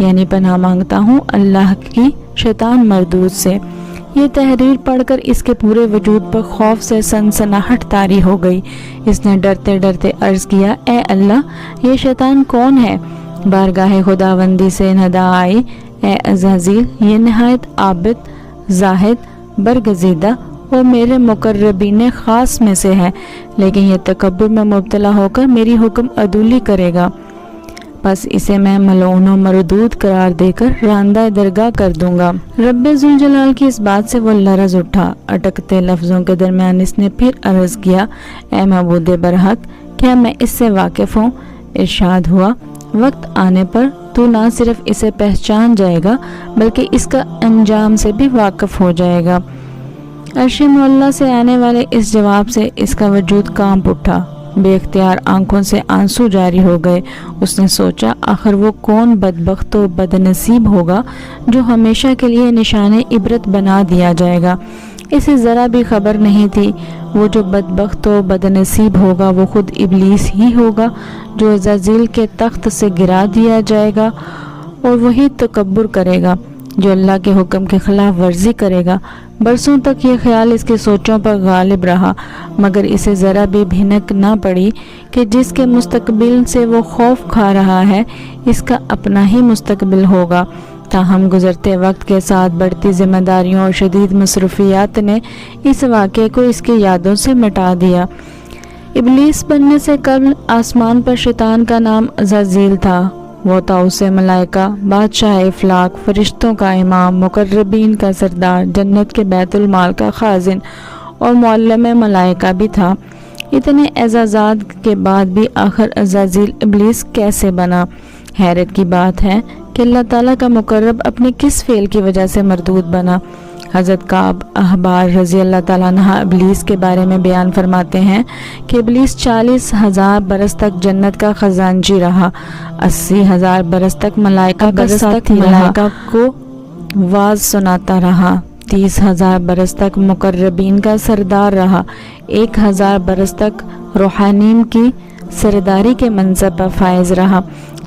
یعنی پناہ مانگتا ہوں اللہ کی شیطان مردود سے۔ یہ تحریر پڑھ کر اس کے پورے وجود پر خوف سے سنسناہٹ طاری ہو گئی۔ اس نے ڈرتے ڈرتے عرض کیا، اے اللہ، یہ شیطان کون ہے؟ بارگاہ خداوندی سے ندا آئی، اے عزازیل، یہ نہایت عابد، زاہد، برگزیدہ اور میرے مقربین خاص میں سے ہے، لیکن یہ تکبر میں مبتلا ہو کر میری حکم عدولی کرے گا، بس اسے میں ملعون و مردود قرار دے کر راندہ درگاہ کر دوں گا۔ رب ذوالجلال کی اس بات سے وہ لرز اٹھا۔ اٹکتے لفظوں کے درمیان اس نے پھر عرض کیا، اے معبود برحق، کیا میں اس سے واقف ہوں؟ ارشاد ہوا، وقت آنے پر تو نہ صرف اسے پہچان جائے گا بلکہ اس کا انجام سے بھی واقف ہو جائے گا۔ عرش معلیٰ سے آنے والے اس جواب سے اس کا وجود کانپ اٹھا۔ بے اختیار آنکھوں سے آنسو جاری ہو گئے۔ اس نے سوچا، آخر وہ کون بدبخت و بدنصیب ہوگا جو ہمیشہ کے لیے نشان عبرت بنا دیا جائے گا۔ اسے ذرا بھی خبر نہیں تھی وہ جو بدبخت و بدنصیب ہوگا وہ خود ابلیس ہی ہوگا جو عزازیل کے تخت سے گرا دیا جائے گا، اور وہی تکبر کرے گا جو اللہ کے حکم کے خلاف ورزی کرے گا۔ برسوں تک یہ خیال اس کی سوچوں پر غالب رہا، مگر اسے ذرا بھی بھنک نہ پڑی کہ جس کے مستقبل سے وہ خوف کھا رہا ہے اس کا اپنا ہی مستقبل ہوگا۔ تاہم گزرتے وقت کے ساتھ بڑھتی ذمہ داریوں اور شدید مصروفیات نے اس واقعے کو اس کی یادوں سے مٹا دیا۔ ابلیس بننے سے قبل آسمان پر شیطان کا نام عزازیل تھا۔ وہ طاؤس ملائکہ، بادشاہ افلاک، فرشتوں کا امام، مقربین کا سردار، جنت کے بیت المال کا خازن اور معلم ملائکہ بھی تھا۔ اتنے اعزازات کے بعد بھی آخر عزازیل ابلیس کیسے بنا؟ حیرت کی بات ہے کہ اللہ تعالیٰ کا مقرب اپنے کس فعل کی وجہ سے مردود بنا۔ حضرت کعب احبار رضی اللہ تعالیٰ عنہ ابلیس کے بارے میں بیان فرماتے ہیں کہ ابلیس 40,000 برس تک جنت کا خزانچی رہا، 80,000 برس تک ملائکہ کو واز سناتا رہا، 30,000 برس تک مقربین کا سردار رہا، 1,000 برس تک روحانین کی سرداری کے منصب پر فائز رہا،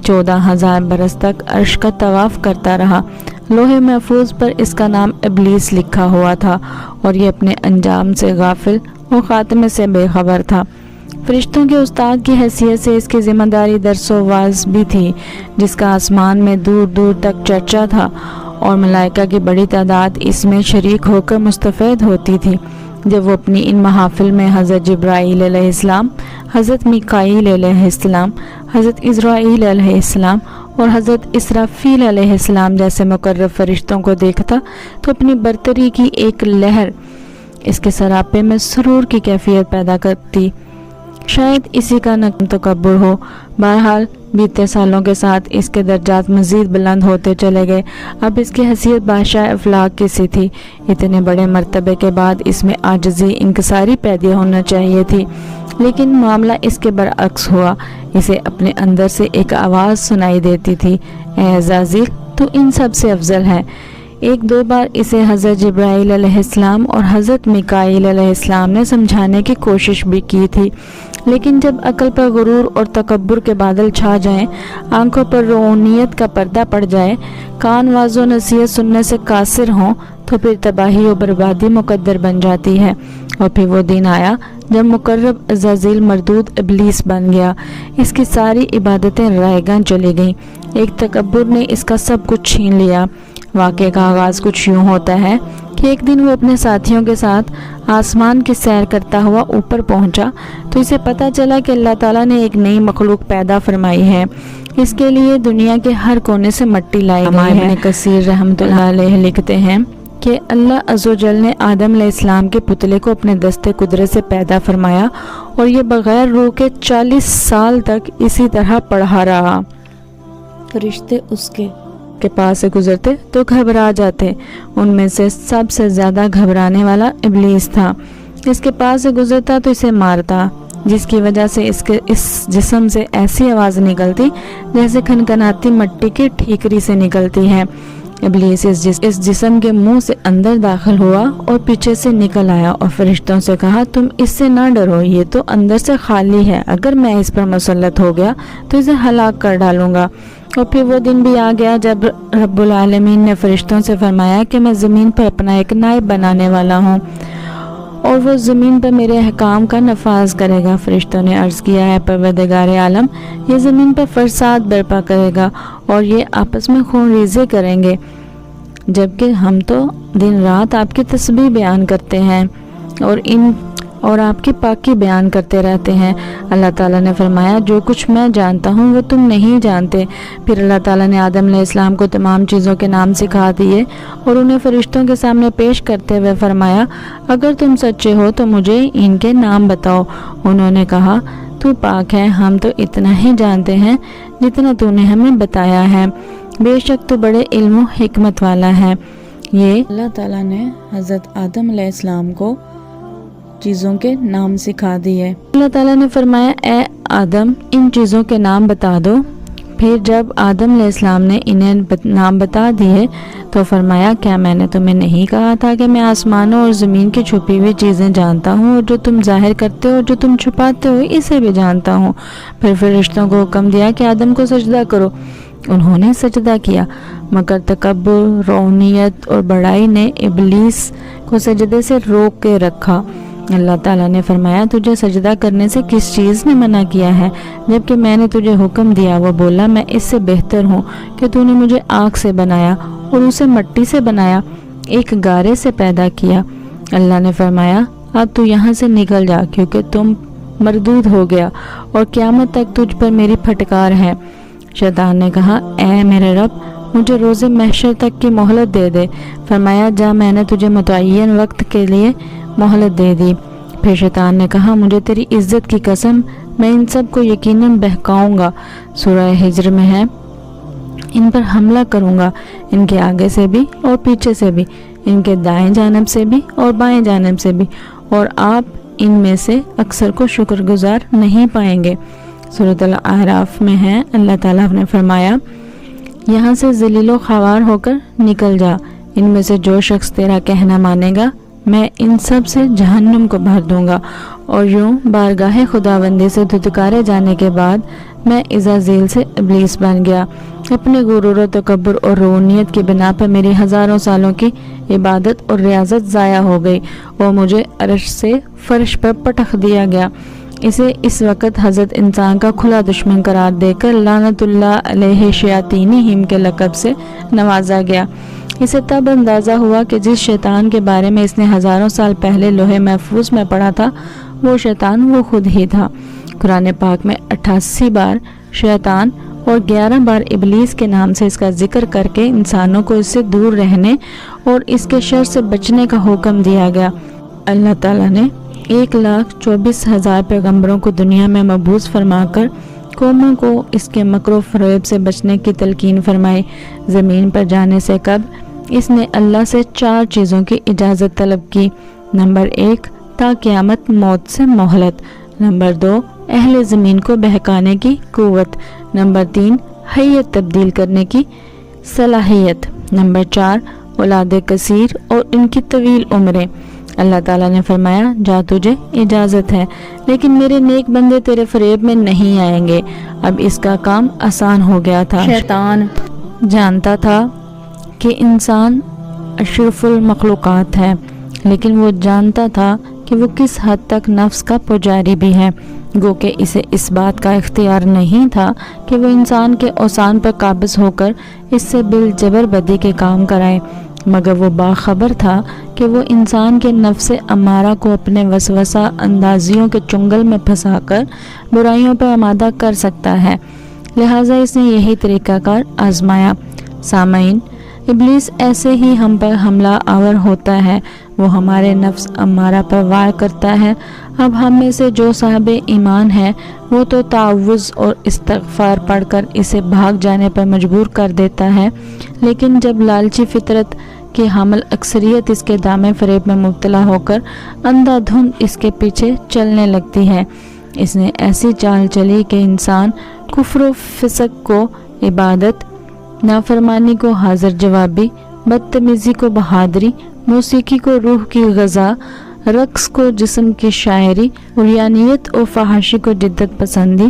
14,000 برس تک عرش کا طواف کرتا رہا۔ لوح محفوظ پر اس کا نام ابلیس لکھا ہوا تھا اور یہ اپنے انجام سے غافل اور خاتمے سے بے خبر تھا۔ فرشتوں کے استاد کی حیثیت سے اس کی ذمہ داری درس و واعظ بھی تھی، جس کا آسمان میں دور دور تک چرچا تھا، اور ملائکہ کی بڑی تعداد اس میں شریک ہو کر مستفید ہوتی تھی۔ جب وہ اپنی ان محافل میں حضرت جبرائیل علیہ السلام، حضرت میکائیل علیہ السلام، حضرت اسرائیل علیہ السلام اور حضرت اسرافیل علیہ السلام جیسے مقرب فرشتوں کو دیکھتا تو اپنی برتری کی ایک لہر اس کے سراپے میں سرور کی کیفیت پیدا کرتی۔ شاید اسی کا نقم تکبر ہو۔ بہرحال بیتے سالوں کے ساتھ اس کے درجات مزید بلند ہوتے چلے گئے۔ اب اس کی حیثیت بادشاہ افلاک کی سی تھی۔ اتنے بڑے مرتبے کے بعد اس میں عاجزی، انکساری پیدا ہونا چاہیے تھی، لیکن معاملہ اس کے برعکس ہوا۔ اسے اپنے اندر سے ایک آواز سنائی دیتی تھی، اے عزازیل، تو ان سب سے افضل ہے۔ ایک دو بار اسے حضرت جبرائیل علیہ السلام اور حضرت میکائیل علیہ السلام نے سمجھانے کی کوشش بھی کی تھی، لیکن جب عقل پر غرور اور تکبر کے بادل چھا جائیں، آنکھوں پر روحانیت کا پردہ پڑ جائے، کان واعظ و نصیحت سننے سے قاصر ہوں، تو پھر تباہی و بربادی مقدر بن جاتی ہے۔ اور پھر وہ دن آیا جب مقرب عزازیل مردود ابلیس بن گیا۔ اس کی ساری عبادتیں رائیگاں چلی گئیں۔ ایک تکبر نے اس کا سب کچھ چھین لیا۔ واقعے کا آغاز کچھ یوں ہوتا ہے کہ ایک دن وہ اپنے ساتھیوں کے ساتھ آسمان کی سیر کرتا ہوا اوپر پہنچا تو اسے پتہ چلا کہ اللہ تعالیٰ نے ایک نئی مخلوق پیدا فرمائی ہے۔ اس کے لیے دنیا کے ہر کونے سے مٹی لائی گئی ہے۔ ابن کثیر رحمۃ اللہ علیہ لکھتے ہیں کہ اللہ عز و جل نے آدم علیہ السلام کے پتلے کو اپنے دست قدرت سے پیدا فرمایا اور یہ بغیر روح کے 40 سال تک اسی طرح پڑھا رہا۔ فرشتے اس کے پاس سے گزرتے تو گھبرا جاتے۔ ان میں سے سب سے زیادہ گھبرانے والا ابلیس تھا۔ اس کے پاس سے گزرتا تو اسے مارتا، جس کی وجہ سے اس جسم سے ایسی آواز نکلتی جیسے کھنکھناتی مٹی کی ٹھیکری سے نکلتی ہے۔ ابلیس اس جسم کے منہ سے اندر داخل ہوا اور پیچھے سے نکل آیا اور فرشتوں سے کہا، تم اس سے نہ ڈرو، یہ تو اندر سے خالی ہے، اگر میں اس پر مسلط ہو گیا تو اسے ہلاک کر ڈالوں گا۔ اور پھر وہ دن بھی آ گیا جب رب العالمین نے فرشتوں سے فرمایا کہ میں زمین پر اپنا ایک نائب بنانے والا ہوں اور وہ زمین پر میرے احکام کا نفاذ کرے گا۔ فرشتوں نے عرض کیا ہے پروردگار عالم، یہ زمین پر فساد برپا کرے گا اور یہ آپس میں خون ریزی کریں گے، جبکہ ہم تو دن رات آپ کی تسبیح بیان کرتے ہیں اور آپ کی پاکی بیان کرتے رہتے ہیں۔ اللہ تعالیٰ نے فرمایا جو کچھ میں جانتا ہوں وہ تم نہیں جانتے۔ پھر اللہ تعالیٰ نے آدم علیہ السلام کو تمام چیزوں کے نام سکھا دیے اور انہیں فرشتوں کے سامنے پیش کرتے ہوئے فرمایا اگر تم سچے ہو تو مجھے ان کے نام بتاؤ۔ انہوں نے کہا تو پاک ہے، ہم تو اتنا ہی جانتے ہیں جتنا تو نے ہمیں بتایا ہے، بے شک تو بڑے علم و حکمت والا ہے۔ یہ اللہ تعالیٰ نے حضرت آدم علیہ السلام کو چیزوں کے نام سکھا دیے۔ اللہ تعالیٰ نے فرمایا اے آدم ان چیزوں کے نام بتا دو۔ پھر جب آدم علیہ السلام نے انہیں نام بتا دیے تو فرمایا کیا میں نے تمہیں نہیں کہا تھا کہ میں آسمانوں اور زمین کی چھپی ہوئی چیزیں جانتا ہوں، اور جو تم ظاہر کرتے ہو اور جو تم چھپاتے ہو اسے بھی جانتا ہوں۔ پھر فرشتوں کو حکم دیا کہ آدم کو سجدہ کرو، انہوں نے سجدہ کیا، مگر تکبر، رونیت اور بڑائی نے ابلیس کو سجدے سے روک کے رکھا۔ اللہ تعالیٰ نے فرمایا تجھے سجدہ کرنے سے کس چیز نے منع کیا ہے جبکہ میں نے تجھے حکم دیا؟ وہ بولا میں اس سے بہتر ہوں کہ تو نے مجھے آگ سے بنایا اور اسے مٹی سے بنایا، ایک گارے سے پیدا کیا۔ اللہ نے فرمایا اب تو یہاں سے نکل جا کیونکہ تم مردود ہو گیا اور قیامت تک تجھ پر میری پھٹکار ہے۔ شیطان نے کہا اے میرے رب مجھے روز محشر تک کی مہلت دے دے۔ فرمایا جا میں نے تجھے متعین وقت کے لیے مہلت دے دی۔ پھر شیطان نے کہا مجھے تیری عزت کی قسم میں ان سب کو یقیناً بہکاؤں گا، سورہ ہجر میں ہے، ان پر حملہ کروں گا، ان کے آگے سے بھی اور پیچھے سے بھی، ان کے دائیں جانب سے بھی اور بائیں جانب سے بھی، اور آپ ان میں سے اکثر کو شکر گزار نہیں پائیں گے۔ سورۃ الاعراف میں ہے، اللہ تعالیٰ نے فرمایا یہاں سے ذلیل و خوار ہو کر نکل جا، ان میں سے جو شخص تیرا کہنا مانے گا میں ان سب سے جہنم کو بھر دوں گا۔ اور یوں بارگاہ خداوندی سے دھتکارے جانے کے بعد میں عزازیل سے ابلیس بن گیا۔ اپنے غرور و تکبر اور رونیت کی بنا پر میری ہزاروں سالوں کی عبادت اور ریاضت ضائع ہو گئی اور مجھے عرش سے فرش پر پٹخ دیا گیا۔ اسے اس وقت حضرت انسان کا کھلا دشمن قرار دے کر لعنت اللہ علیہ شیاطینہم کے لقب سے نوازا گیا۔ اسے تب اندازہ ہوا کہ جس شیطان کے بارے میں اس نے ہزاروں سال پہلے لوح محفوظ میں پڑھا تھا وہ شیطان وہ خود ہی تھا۔ قرآن پاک میں 88 بار شیطان اور 11 بار ابلیس کے نام سے اس کا ذکر کر کے انسانوں کو اس سے دور رہنے اور اس کے شر سے بچنے کا حکم دیا گیا۔ اللہ تعالیٰ نے 1,24,000 پیغمبروں کو دنیا میں مبعوث فرما کر قوموں کو اس کے مکر و فریب سے بچنے کی تلقین فرمائی۔ زمین پر جانے سے قبل اس نے اللہ سے 4 چیزوں کی اجازت طلب کی۔ نمبر 1 تا قیامت موت سے مہلت، نمبر 2 اہل زمین کو بہکانے کی قوت، نمبر 3 حیت تبدیل کرنے کی صلاحیت، نمبر 4 اولاد کثیر اور ان کی طویل عمریں۔ اللہ تعالیٰ نے فرمایا جا تجھے اجازت ہے، لیکن میرے نیک بندے تیرے فریب میں نہیں آئیں گے۔ اب اس کا کام آسان ہو گیا تھا۔ شیطان جانتا تھا کہ انسان اشرف المخلوقات ہے، لیکن وہ جانتا تھا کہ وہ کس حد تک نفس کا پجاری بھی ہے، گو کہ اسے اس بات کا اختیار نہیں تھا کہ وہ انسان کے اوسان پر قابض ہو کر اس سے بالجبر بدی کے کام کرائے، مگر وہ باخبر تھا کہ وہ انسان کے نفس امارہ کو اپنے وسوسہ اندازیوں کے چنگل میں پھنسا کر برائیوں پر آمادہ کر سکتا ہے، لہٰذا اس نے یہی طریقہ کار آزمایا۔ سامعین، ابلیس ایسے ہی ہم پر حملہ آور ہوتا ہے، وہ ہمارے نفس امارہ پر وار کرتا ہے۔ اب ہم میں سے جو صاحب ایمان ہے وہ تو تعوذ اور استغفار پڑھ کر اسے بھاگ جانے پر مجبور کر دیتا ہے، لیکن جب لالچی فطرت کی حامل اکثریت اس کے دامے فریب میں مبتلا ہو کر اندھا دھند اس کے پیچھے چلنے لگتی ہے، اس نے ایسی چال چلی کہ انسان کفر و فسق کو عبادت، نافرمانی کو حاضر جوابی، بدتمیزی کو بہادری، موسیقی کو روح کی غذا، رقص کو جسم کی شاعری، عریانیت اور فحاشی کو جدت پسندی،